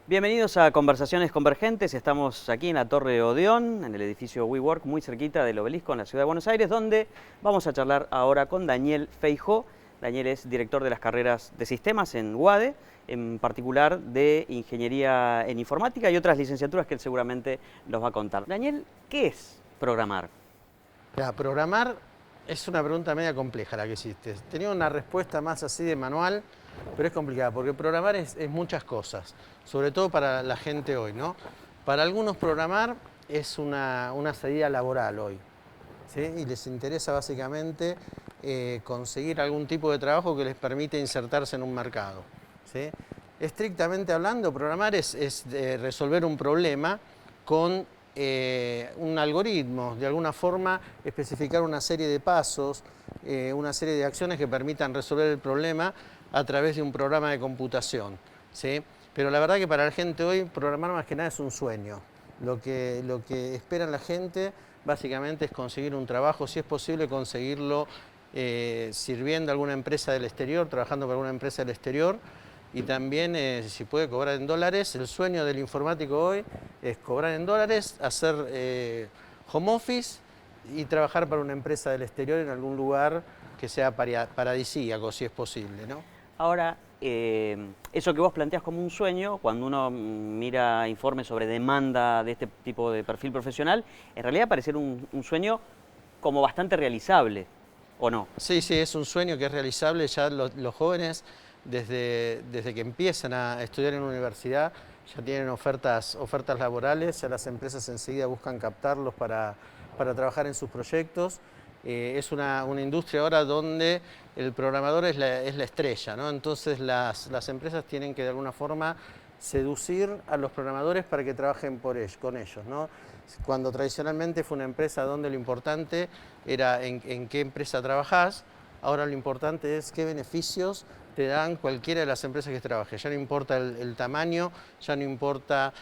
Bienvenidos a Conversaciones Convergentes. Estamos aquí en la Torre Odeón, en el edificio WeWork, muy cerquita del Obelisco, en la ciudad de Buenos Aires, donde vamos a charlar ahora con Daniel Feijó. Daniel es director de las carreras de sistemas en UADE, en particular de Ingeniería en Informática y otras licenciaturas que él seguramente nos va a contar. Daniel, ¿qué es programar? Programar es una pregunta media compleja la que hiciste. Tenía una respuesta más así de manual, pero es complicada, porque programar es muchas cosas, sobre todo para la gente hoy, ¿no? Para algunos programar es una salida laboral hoy, ¿sí? Y les interesa básicamente conseguir algún tipo de trabajo que les permite insertarse en un mercado, ¿sí? Estrictamente hablando, programar es resolver un problema con un algoritmo, de alguna forma especificar una serie de pasos, una serie de acciones que permitan resolver el problema a través de un programa de computación, ¿sí? Pero la verdad que para la gente hoy programar más que nada es un sueño. Lo que espera la gente básicamente es conseguir un trabajo, si es posible conseguirlo sirviendo a alguna empresa del exterior, trabajando para alguna empresa del exterior, y también si puede cobrar en dólares. El sueño del informático hoy es cobrar en dólares, hacer home office y trabajar para una empresa del exterior en algún lugar que sea paradisíaco, si es posible, ¿no? Ahora, eso que vos planteás como un sueño, cuando uno mira informes sobre demanda de este tipo de perfil profesional, en realidad parece un sueño como bastante realizable, ¿o no? Sí, es un sueño que es realizable. Ya los jóvenes, desde que empiezan a estudiar en la universidad, ya tienen ofertas laborales, ya las empresas enseguida buscan captarlos para trabajar en sus proyectos. Es una industria ahora donde el programador es la estrella, ¿no? Entonces las empresas tienen que de alguna forma seducir a los programadores para que trabajen con ellos, ¿no? Cuando tradicionalmente fue una empresa donde lo importante era en qué empresa trabajás, ahora lo importante es qué beneficios te dan cualquiera de las empresas que trabajes. Ya no importa el tamaño, ya no importa,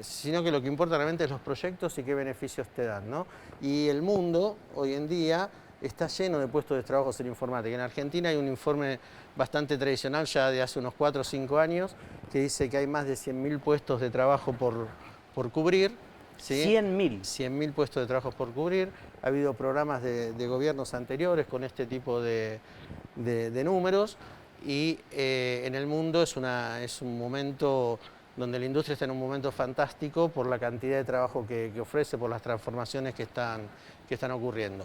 sino que lo que importa realmente es los proyectos y qué beneficios te dan, ¿no? Y el mundo hoy en día está lleno de puestos de trabajo en informática. En Argentina hay un informe bastante tradicional ya de hace unos 4 o 5 años que dice que hay más de 100.000 puestos de trabajo por cubrir, ¿sí? 100.000. 100.000 puestos de trabajo por cubrir. Ha habido programas de gobiernos anteriores con este tipo de números, y en el mundo es un momento donde la industria está en un momento fantástico por la cantidad de trabajo que ofrece, por las transformaciones que están ocurriendo.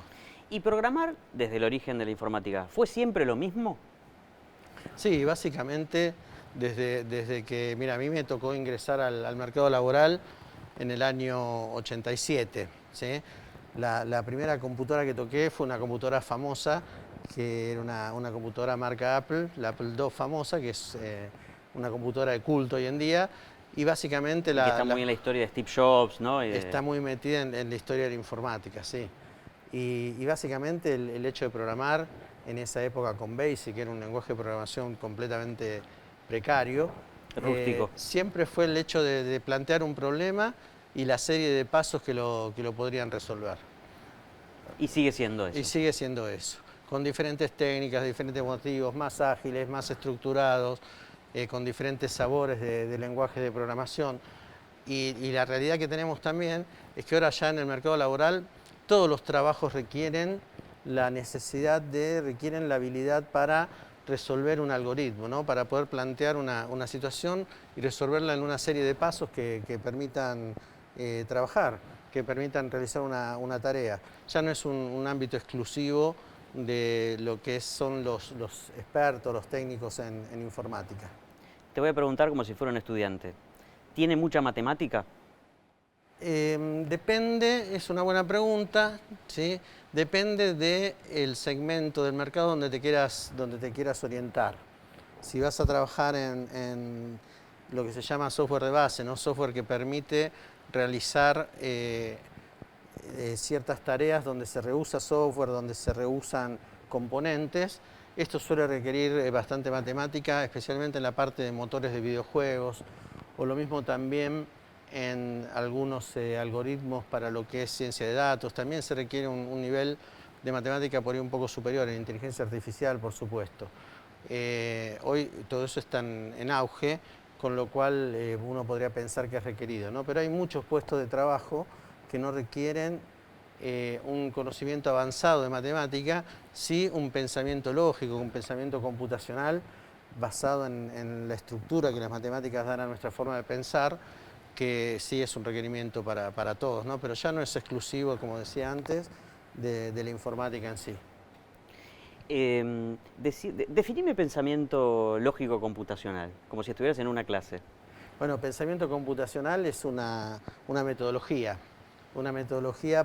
¿Y programar desde el origen de la informática fue siempre lo mismo? Sí, básicamente desde que, mira, a mí me tocó ingresar al mercado laboral en el año 87, ¿sí? La primera computadora que toqué fue una computadora famosa, que era una computadora marca Apple, la Apple II famosa, que es una computadora de culto hoy en día, y básicamente y que está muy en la historia de Steve Jobs, ¿no? Está muy metida en la historia de la informática, sí. Y básicamente el hecho de programar en esa época con BASIC, que era un lenguaje de programación completamente precario, Rústico. siempre fue el hecho de plantear un problema y la serie de pasos que lo podrían resolver. Y sigue siendo eso. Y sigue siendo eso, con diferentes técnicas, diferentes motivos, más ágiles, más estructurados, con diferentes sabores de lenguaje de programación. Y la realidad que tenemos también es que ahora ya en el mercado laboral todos los trabajos requieren la habilidad para resolver un algoritmo, ¿no? Para poder plantear una situación y resolverla en una serie de pasos que permitan trabajar, que permitan realizar una tarea. Ya no es un ámbito exclusivo de lo que son los expertos, los técnicos en informática. Te voy a preguntar como si fuera un estudiante. ¿Tiene mucha matemática? Depende, es una buena pregunta, ¿sí? Depende del segmento del mercado donde te quieras orientar. Si vas a trabajar lo que se llama software de base, ¿no? Software que permite realizar ciertas tareas donde se reusa software, donde se reusan componentes. Esto suele requerir bastante matemática, especialmente en la parte de motores de videojuegos, o lo mismo también en algunos algoritmos para lo que es ciencia de datos. También se requiere un nivel de matemática por ahí un poco superior, en inteligencia artificial, por supuesto. Hoy todo eso está en auge, con lo cual uno podría pensar que es requerido, ¿no? Pero hay muchos puestos de trabajo que no requieren un conocimiento avanzado de matemática, sí un pensamiento lógico, un pensamiento computacional basado en la estructura que las matemáticas dan a nuestra forma de pensar, que sí es un requerimiento para todos, ¿no? Pero ya no es exclusivo, como decía antes, de la informática en sí. Definime pensamiento lógico computacional, como si estuvieras en una clase. Bueno, pensamiento computacional es una metodología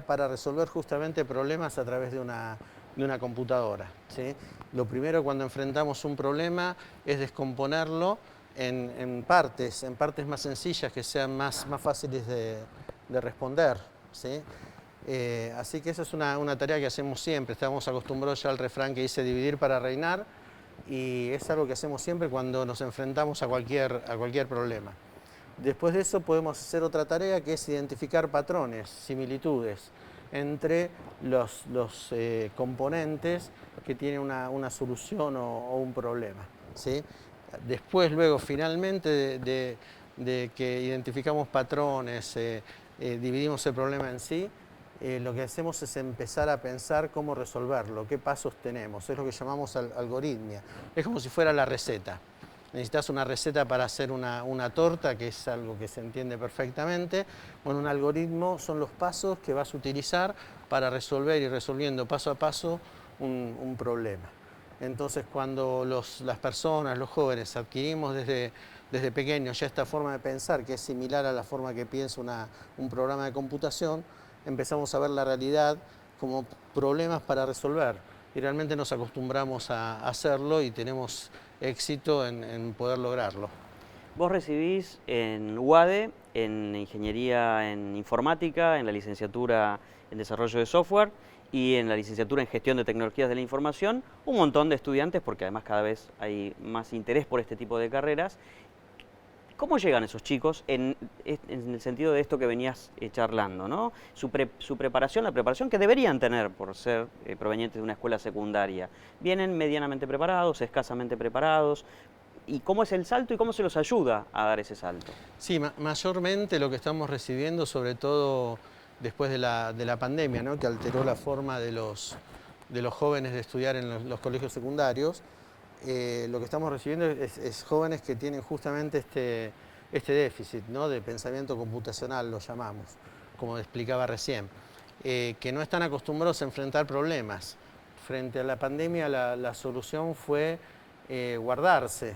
para resolver justamente problemas a través de una computadora, ¿sí? Lo primero cuando enfrentamos un problema es descomponerlo en partes más sencillas que sean más fáciles de responder, ¿sí? Así que esa es una tarea que hacemos siempre. Estamos acostumbrados ya al refrán que dice dividir para reinar, y es algo que hacemos siempre cuando nos enfrentamos a cualquier problema. Después de eso podemos hacer otra tarea que es identificar patrones, similitudes entre los componentes que tienen una solución o un problema, ¿sí? Después, luego, finalmente de que identificamos patrones, dividimos el problema en sí, lo que hacemos es empezar a pensar cómo resolverlo, qué pasos tenemos. Es lo que llamamos algoritmia. Es como si fuera la receta. Necesitas una receta para hacer una torta, que es algo que se entiende perfectamente. Bueno, un algoritmo son los pasos que vas a utilizar para resolver y resolviendo paso a paso un problema. Entonces, cuando las personas, los jóvenes, adquirimos desde pequeños ya esta forma de pensar, que es similar a la forma que piensa un programa de computación, empezamos a ver la realidad como problemas para resolver. Y realmente nos acostumbramos a hacerlo y tenemos éxito en poder lograrlo. Vos recibís en UADE, en Ingeniería en Informática, en la licenciatura en Desarrollo de Software y en la licenciatura en Gestión de Tecnologías de la Información, un montón de estudiantes, porque además cada vez hay más interés por este tipo de carreras. ¿Cómo llegan esos chicos en el sentido de esto que venías charlando, ¿no? Su preparación, la preparación que deberían tener por ser provenientes de una escuela secundaria. ¿Vienen medianamente preparados, escasamente preparados? ¿Y cómo es el salto y cómo se los ayuda a dar ese salto? Sí, mayormente lo que estamos recibiendo, sobre todo después de la pandemia, ¿no? Que alteró la forma de los jóvenes de estudiar en los colegios secundarios, lo que estamos recibiendo es jóvenes que tienen justamente este déficit, ¿no? De pensamiento computacional, lo llamamos, como explicaba recién, que no están acostumbrados a enfrentar problemas. Frente a la pandemia la solución fue guardarse,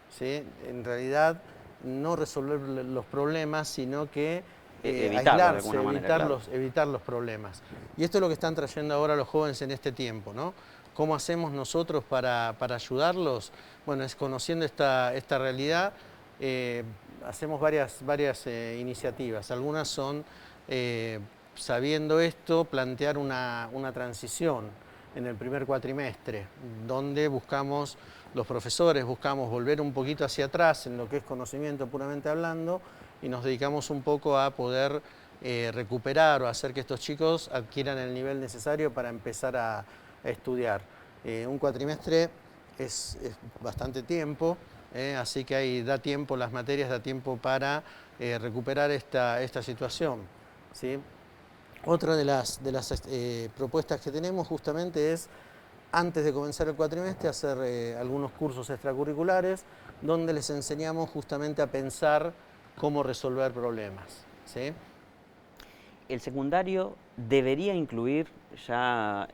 ¿sí? En realidad no resolver los problemas, sino que Evitarlo de aislarse, alguna manera, claro. evitar los problemas. Y esto es lo que están trayendo ahora los jóvenes en este tiempo, ¿no? ¿Cómo hacemos nosotros para ayudarlos? Bueno, es conociendo esta realidad, hacemos varias iniciativas. Algunas son, sabiendo esto, plantear una transición en el primer cuatrimestre, donde los profesores buscamos volver un poquito hacia atrás en lo que es conocimiento puramente hablando, y nos dedicamos un poco a poder recuperar o hacer que estos chicos adquieran el nivel necesario para empezar a estudiar. Un cuatrimestre es bastante tiempo, así que da tiempo, las materias da tiempo para recuperar esta situación, ¿sí? Otra de las propuestas que tenemos justamente es, antes de comenzar el cuatrimestre, hacer algunos cursos extracurriculares donde les enseñamos justamente a pensar cómo resolver problemas, ¿sí? El secundario debería incluir ya,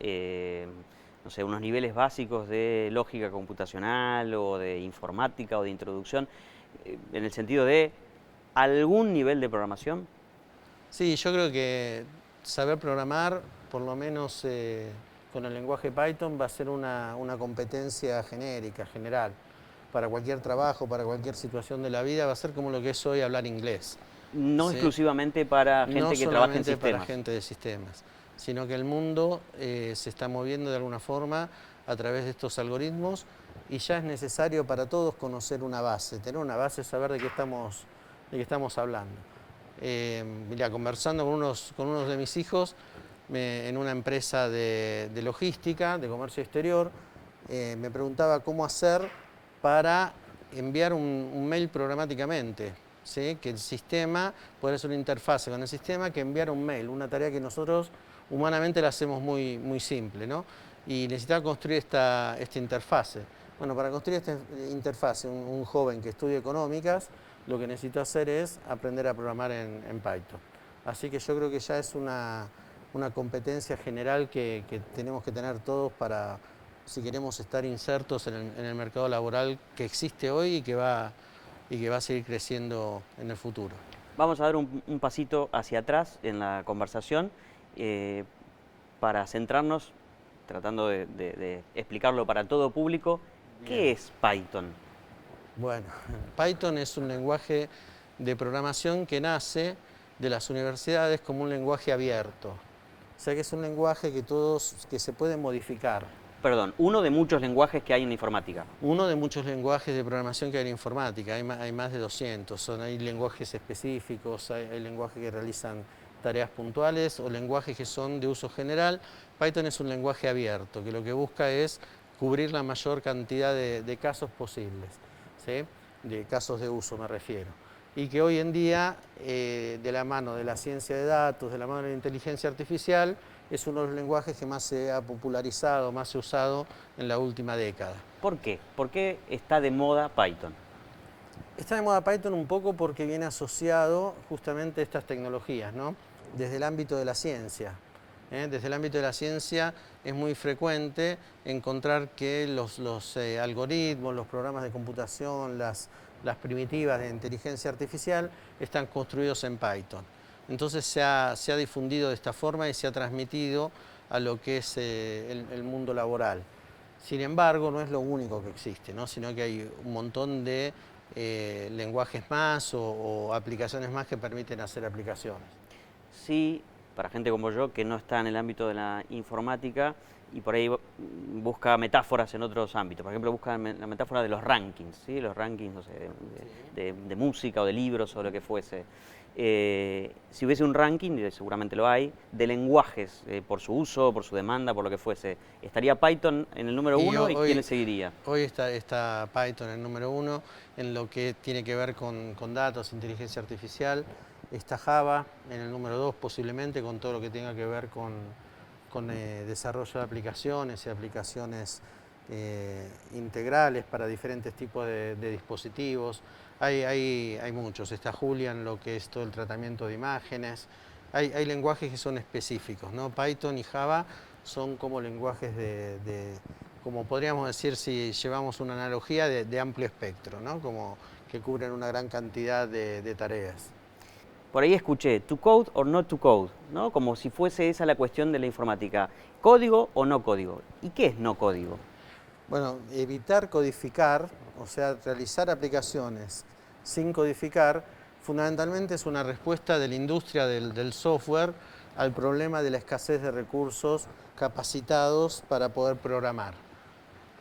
no sé, unos niveles básicos de lógica computacional o de informática o de introducción, en el sentido de algún nivel de programación. Sí, yo creo que saber programar, por lo menos con el lenguaje Python, va a ser una competencia genérica, general. para cualquier trabajo, para cualquier situación de la vida, va a ser como lo que es hoy hablar inglés. No ¿sí? exclusivamente para gente No que trabaja en solamente sistemas. para gente de sistemas, sino que el mundo se está moviendo de alguna forma a través de estos algoritmos y ya es necesario para todos conocer una base, tener una base, saber de qué estamos hablando. Mira, conversando con unos de mis hijos en una empresa de logística, de comercio exterior, me preguntaba cómo hacer para enviar un mail programáticamente. ¿Sí? Que el sistema, puede ser una interfase con el sistema que enviar un mail, una tarea que nosotros humanamente la hacemos muy simple, ¿no? Y necesitaba construir esta interfase. Bueno, para construir esta interfase, un joven que estudia económicas, lo que necesita hacer es aprender a programar en Python. Así que yo creo que ya es una competencia general que tenemos que tener todos para, si queremos estar insertos en el mercado laboral que existe hoy y que va a seguir creciendo en el futuro. Vamos a dar un pasito hacia atrás en la conversación para centrarnos, tratando de explicarlo para todo público. ¿Qué es Python? Bueno, Python es un lenguaje de programación que nace de las universidades como un lenguaje abierto. O sea que es un lenguaje que se puede modificar. Perdón, uno de muchos lenguajes que hay en la informática. Uno de muchos lenguajes de programación que hay en informática, hay más de 200. Hay lenguajes específicos, hay lenguajes que realizan tareas puntuales o lenguajes que son de uso general. Python es un lenguaje abierto, que lo que busca es cubrir la mayor cantidad de casos posibles, ¿sí? De casos de uso me refiero. Y que hoy en día, de la mano de la ciencia de datos, de la mano de la inteligencia artificial, es uno de los lenguajes que más se ha popularizado, más se ha usado en la última década. ¿Por qué? ¿Por qué está de moda Python? Está de moda Python un poco porque viene asociado justamente a estas tecnologías, ¿no? Desde el ámbito de la ciencia. Desde el ámbito de la ciencia es muy frecuente encontrar que los algoritmos, los programas de computación, las primitivas de inteligencia artificial están construidos en Python. Entonces se ha difundido de esta forma y se ha transmitido a lo que es el mundo laboral. Sin embargo, no es lo único que existe, ¿no? Sino que hay un montón de lenguajes más o aplicaciones más que permiten hacer aplicaciones. Sí, para gente como yo que no está en el ámbito de la informática y por ahí busca metáforas en otros ámbitos. Por ejemplo, busca la metáfora de los rankings, ¿sí? Los rankings, no sé, de música o de libros o lo que fuese. Si hubiese un ranking, y seguramente lo hay, de lenguajes, por su uso, por su demanda, por lo que fuese, ¿estaría Python en el número uno y quién le seguiría? Hoy está Python en el número uno en lo que tiene que ver con datos, inteligencia artificial. Está Java en el número 2 posiblemente con todo lo que tenga que ver con desarrollo de aplicaciones y aplicaciones integrales para diferentes tipos de dispositivos. Hay muchos. Está Julia en lo que es todo el tratamiento de imágenes. Hay lenguajes que son específicos, ¿no? Python y Java son como lenguajes como podríamos decir si llevamos una analogía de amplio espectro, ¿no? Como que cubren una gran cantidad de tareas. Por ahí escuché, to code or not to code, ¿no? Como si fuese esa la cuestión de la informática. ¿Código o no código? ¿Y qué es no código? Bueno, evitar codificar, o sea, realizar aplicaciones sin codificar, fundamentalmente es una respuesta de la industria del software al problema de la escasez de recursos capacitados para poder programar.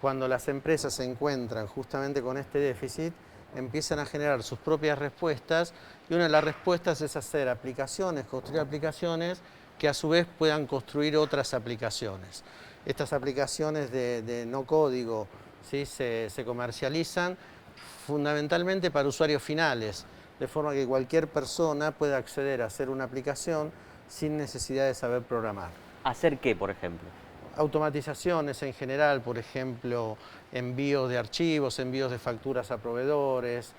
Cuando las empresas se encuentran justamente con este déficit, empiezan a generar sus propias respuestas y una de las respuestas es hacer aplicaciones, construir aplicaciones que a su vez puedan construir otras aplicaciones. Estas aplicaciones de no código, ¿sí? se comercializan fundamentalmente para usuarios finales, de forma que cualquier persona pueda acceder a hacer una aplicación sin necesidad de saber programar. ¿Hacer qué, por ejemplo? Automatizaciones en general, por ejemplo, envíos de archivos, envíos de facturas a proveedores,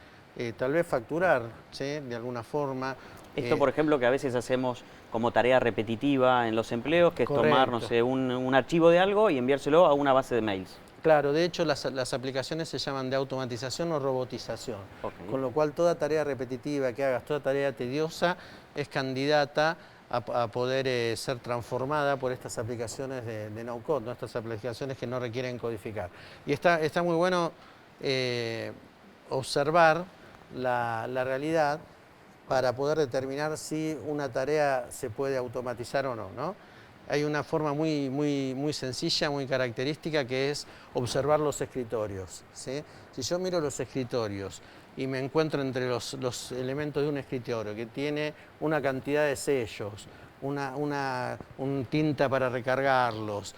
tal vez facturar, ¿sí? De alguna forma. Esto, por ejemplo, que a veces hacemos como tarea repetitiva en los empleos, que es tomar, no sé, un archivo de algo y enviárselo a una base de mails. Claro, de hecho las aplicaciones se llaman de automatización o robotización, con lo cual toda tarea repetitiva que hagas, toda tarea tediosa, es candidata a poder ser transformada por estas aplicaciones de no-code, ¿no? Estas aplicaciones que no requieren codificar. Y está muy bueno observar la realidad para poder determinar si una tarea se puede automatizar o no, ¿no? Hay una forma muy sencilla, muy característica, que es observar los escritorios, ¿sí? Si yo miro los escritorios y me encuentro entre los elementos de un escritorio que tiene una cantidad de sellos, un tinta para recargarlos,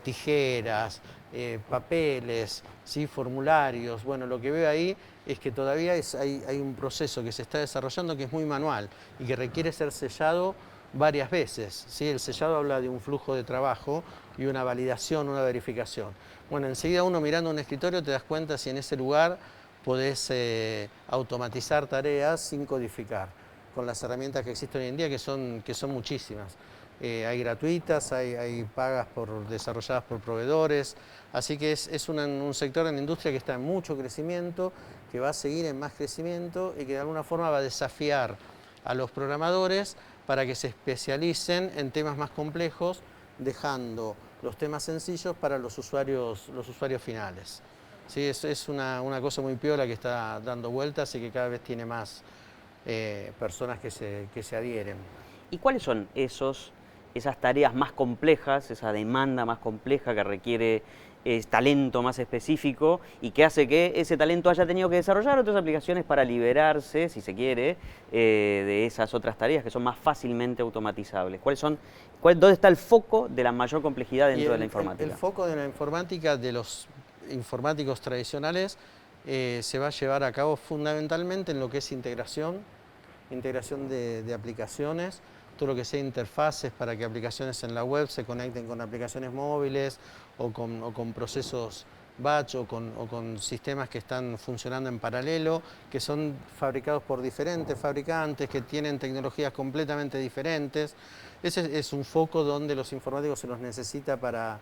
tijeras, papeles, ¿sí? Formularios. Bueno, lo que veo ahí es que todavía hay un proceso que se está desarrollando que es muy manual y que requiere ser sellado varias veces, ¿sí? El sellado habla de un flujo de trabajo y una validación, una verificación. Bueno, enseguida uno mirando un escritorio te das cuenta si en ese lugar podés automatizar tareas sin codificar, con las herramientas que existen hoy en día, que son muchísimas. Hay gratuitas, hay pagas desarrolladas por proveedores, así que es un sector en la industria que está en mucho crecimiento, que va a seguir en más crecimiento y que de alguna forma va a desafiar a los programadores para que se especialicen en temas más complejos, dejando los temas sencillos para los usuarios finales. Sí, es una cosa muy piola que está dando vueltas y que cada vez tiene más personas que se adhieren. ¿Y cuáles son esas tareas más complejas, esa demanda más compleja que requiere talento más específico y que hace que ese talento haya tenido que desarrollar otras aplicaciones para liberarse, si se quiere, de esas otras tareas que son más fácilmente automatizables? ¿Dónde está el foco de la mayor complejidad dentro de la informática? El foco de la informática de los informáticos tradicionales se va a llevar a cabo fundamentalmente en lo que es integración de aplicaciones, todo lo que sea interfaces para que aplicaciones en la web se conecten con aplicaciones móviles o con procesos batch o con sistemas que están funcionando en paralelo, que son fabricados por diferentes fabricantes, que tienen tecnologías completamente diferentes. Ese es un foco donde los informáticos se los necesita para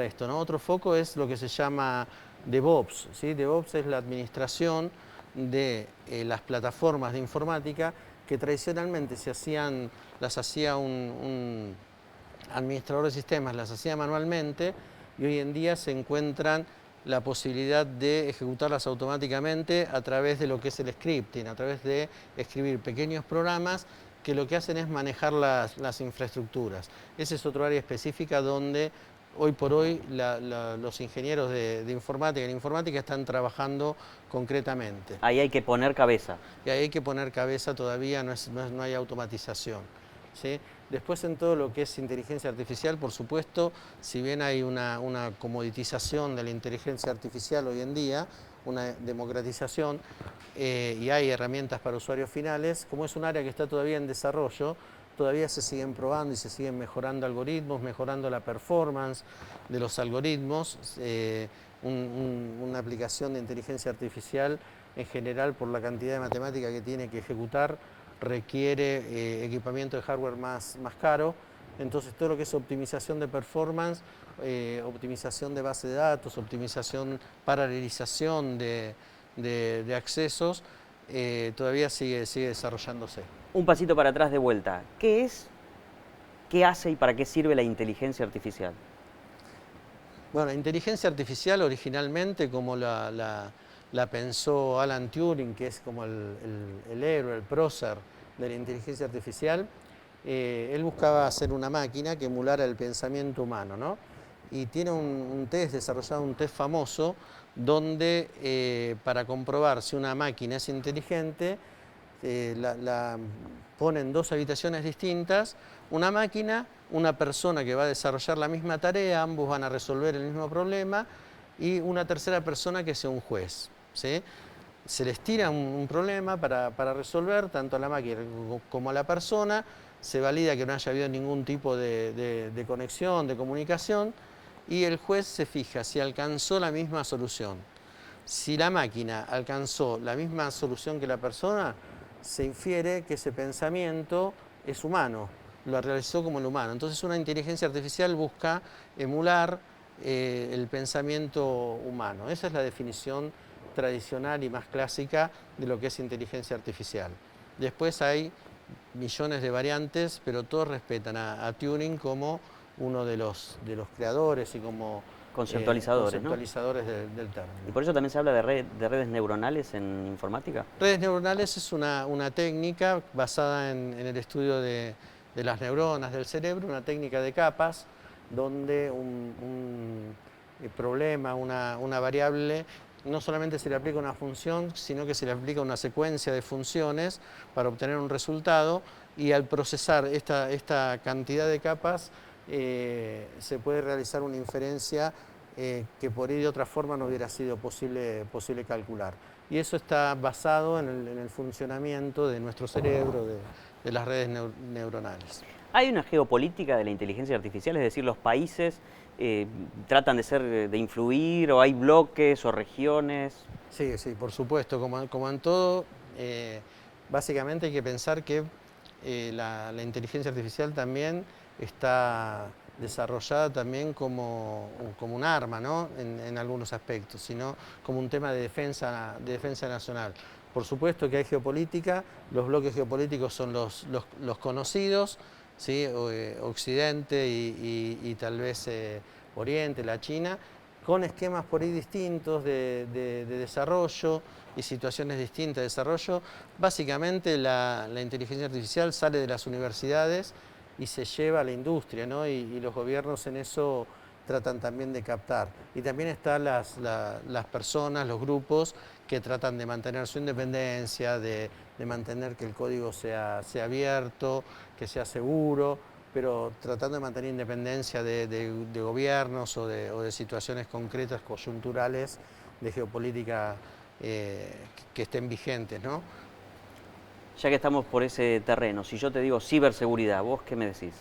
esto, ¿no? Otro foco es lo que se llama DevOps, ¿sí? DevOps es la administración de las plataformas de informática que tradicionalmente las hacía un administrador de sistemas, las hacía manualmente, y hoy en día se encuentran la posibilidad de ejecutarlas automáticamente a través de lo que es el scripting, a través de escribir pequeños programas que lo que hacen es manejar las infraestructuras. Ese es otro área específica donde hoy por hoy los ingenieros de informática en informática están trabajando concretamente. Ahí hay que poner cabeza. Y ahí hay que poner cabeza todavía, no hay automatización, ¿sí? Después en todo lo que es inteligencia artificial, por supuesto, si bien hay una comoditización de la inteligencia artificial hoy en día, una democratización, y hay herramientas para usuarios finales, como es un área que está todavía en desarrollo, todavía se siguen probando y se siguen mejorando algoritmos, mejorando la performance de los algoritmos. Una aplicación de inteligencia artificial en general, por la cantidad de matemática que tiene que ejecutar, requiere equipamiento de hardware más caro. Entonces todo lo que es optimización de performance, optimización de base de datos, optimización, paralelización de accesos, todavía sigue desarrollándose. Un pasito para atrás de vuelta. ¿Qué es, qué hace y para qué sirve la inteligencia artificial? Bueno, la inteligencia artificial originalmente, como la pensó Alan Turing, que es como el héroe, el prócer de la inteligencia artificial, él buscaba hacer una máquina que emulara el pensamiento humano, ¿no? Y tiene desarrollado un test famoso, donde para comprobar si una máquina es inteligente, la pone en dos habitaciones distintas, una máquina, una persona que va a desarrollar la misma tarea, ambos van a resolver el mismo problema, y una tercera persona que sea un juez, ¿sí? Se les tira un problema para resolver, tanto a la máquina como a la persona, se valida que no haya habido ningún tipo de conexión, de comunicación, y el juez se fija si alcanzó la misma solución. Si la máquina alcanzó la misma solución que la persona, se infiere que ese pensamiento es humano, lo realizó como el humano. Entonces una inteligencia artificial busca emular el pensamiento humano. Esa es la definición tradicional y más clásica de lo que es inteligencia artificial. Después hay millones de variantes, pero todos respetan a Turing como uno de los creadores y como Conceptualizadores, ¿no? conceptualizadores del término. Y por eso también se habla de redes neuronales en informática. Redes neuronales es una técnica basada en el estudio de las neuronas del cerebro, una técnica de capas, donde un problema, una variable, no solamente se le aplica una función, sino que se le aplica una secuencia de funciones para obtener un resultado, y al procesar esta cantidad de capas se puede realizar una inferencia que por ahí de otra forma no hubiera sido posible calcular. Y eso está basado en el funcionamiento de nuestro cerebro, de las redes neuronales. ¿Hay una geopolítica de la inteligencia artificial? Es decir, los países tratan de influir, o hay bloques o regiones. Sí, sí, por supuesto. Como en todo, básicamente hay que pensar que la inteligencia artificial también está desarrollada también como un arma, ¿no? En algunos aspectos, sino como un tema de defensa nacional. Por supuesto que hay geopolítica, los bloques geopolíticos son los conocidos, ¿sí? Occidente y tal vez Oriente, la China, con esquemas por ahí distintos de desarrollo y situaciones distintas de desarrollo. Básicamente la inteligencia artificial sale de las universidades y se lleva a la industria, ¿no? Y los gobiernos en eso tratan también de captar. Y también están las personas, los grupos que tratan de mantener su independencia, de mantener que el código sea abierto, que sea seguro, pero tratando de mantener independencia de gobiernos o de situaciones concretas, coyunturales, de geopolítica que estén vigentes, ¿no? Ya que estamos por ese terreno, si yo te digo ciberseguridad, ¿vos qué me decís?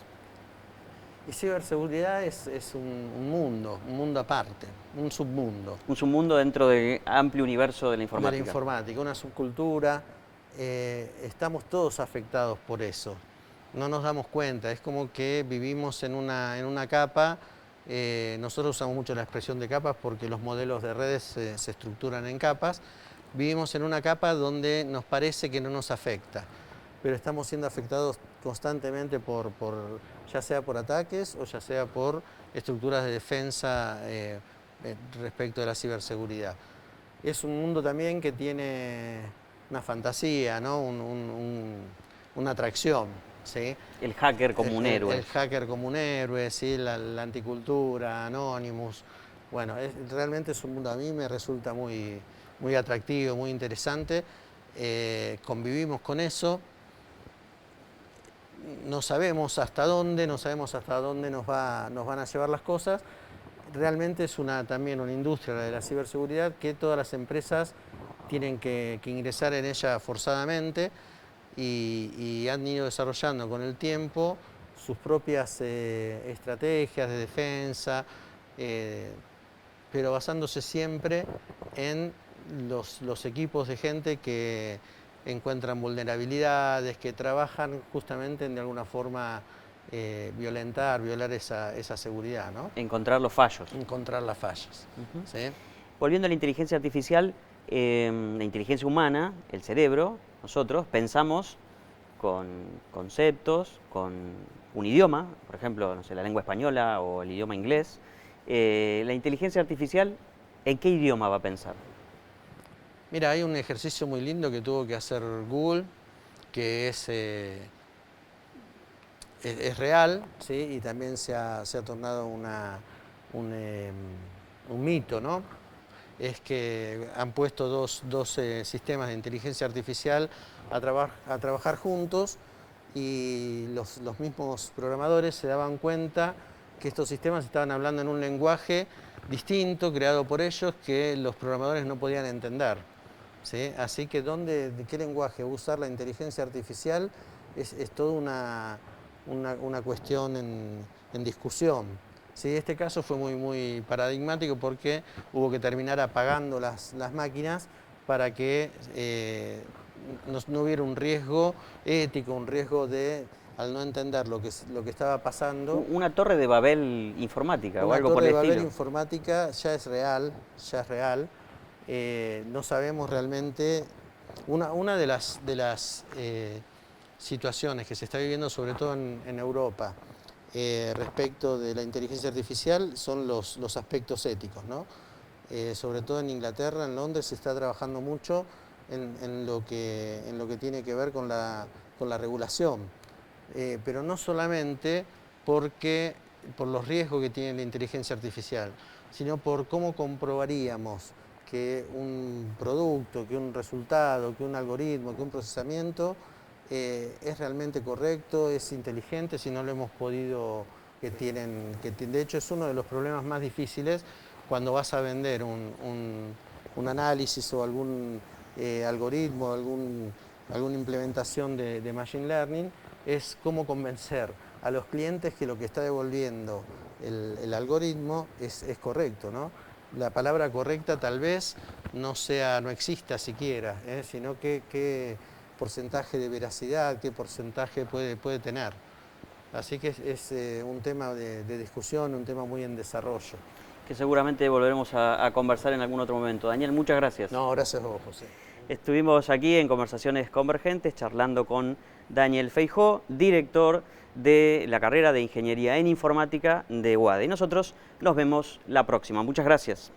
Y ciberseguridad es un mundo aparte, un submundo. Un submundo dentro del amplio universo de la informática. De la informática, una subcultura. Estamos todos afectados por eso. No nos damos cuenta, es como que vivimos en una capa. Nosotros usamos mucho la expresión de capas porque los modelos de redes se estructuran en capas. Vivimos en una capa donde nos parece que no nos afecta, pero estamos siendo afectados constantemente ya sea por ataques o ya sea por estructuras de defensa respecto de la ciberseguridad. Es un mundo también que tiene una fantasía, ¿no? Una atracción, ¿sí? El hacker como un héroe. El hacker como un héroe, ¿sí? La anticultura, Anonymous. Bueno, realmente es un mundo, a mí me resulta muy atractivo, muy interesante. Convivimos con eso. No sabemos hasta dónde nos van a llevar las cosas. Realmente es también una industria, la de la ciberseguridad, que todas las empresas tienen que ingresar en ella forzadamente y han ido desarrollando con el tiempo sus propias estrategias de defensa, pero basándose siempre en los equipos de gente que encuentran vulnerabilidades, que trabajan justamente en de alguna forma violar esa seguridad, ¿no? Encontrar los fallos. Encontrar las fallas. ¿Sí? Volviendo a la inteligencia artificial, la inteligencia humana, el cerebro, nosotros pensamos con conceptos, con un idioma, por ejemplo, no sé, la lengua española o el idioma inglés. La inteligencia artificial, ¿en qué idioma va a pensar? Mira, hay un ejercicio muy lindo que tuvo que hacer Google, que es real, ¿sí? Y también se ha tornado un mito, ¿no? Es que han puesto dos sistemas de inteligencia artificial a trabajar juntos, y los mismos programadores se daban cuenta que estos sistemas estaban hablando en un lenguaje distinto, creado por ellos, que los programadores no podían entender, ¿sí? Así que de qué lenguaje usar la inteligencia artificial es toda una cuestión en discusión. Sí, este caso fue muy paradigmático porque hubo que terminar apagando las máquinas para que no hubiera un riesgo ético, un riesgo al no entender lo que estaba pasando. Una torre de Babel informática o algo por el estilo. Una torre de Babel informática ya es real. No sabemos realmente. Una de las situaciones que se está viviendo, sobre todo en Europa, respecto de la inteligencia artificial son los aspectos éticos, ¿no? Sobre todo en Inglaterra, en Londres, se está trabajando mucho en lo que tiene que ver con la regulación, pero no solamente por los riesgos que tiene la inteligencia artificial, sino por cómo comprobaríamos que un producto, que un resultado, que un algoritmo, que un procesamiento es realmente correcto, es inteligente, si no lo hemos podido, de hecho es uno de los problemas más difíciles cuando vas a vender un análisis o algún algoritmo, alguna implementación de Machine Learning, es cómo convencer a los clientes que lo que está devolviendo el algoritmo es correcto, ¿no? La palabra correcta tal vez no exista siquiera, sino qué porcentaje de veracidad, qué porcentaje puede tener. Así que es un tema de discusión, un tema muy en desarrollo. Que seguramente volveremos a conversar en algún otro momento. Daniel, muchas gracias. No, gracias a vos, José. Estuvimos aquí en Conversaciones Convergentes charlando con Daniel Feijó, director de la carrera de Ingeniería en Informática de UADE. Y nosotros nos vemos la próxima. Muchas gracias.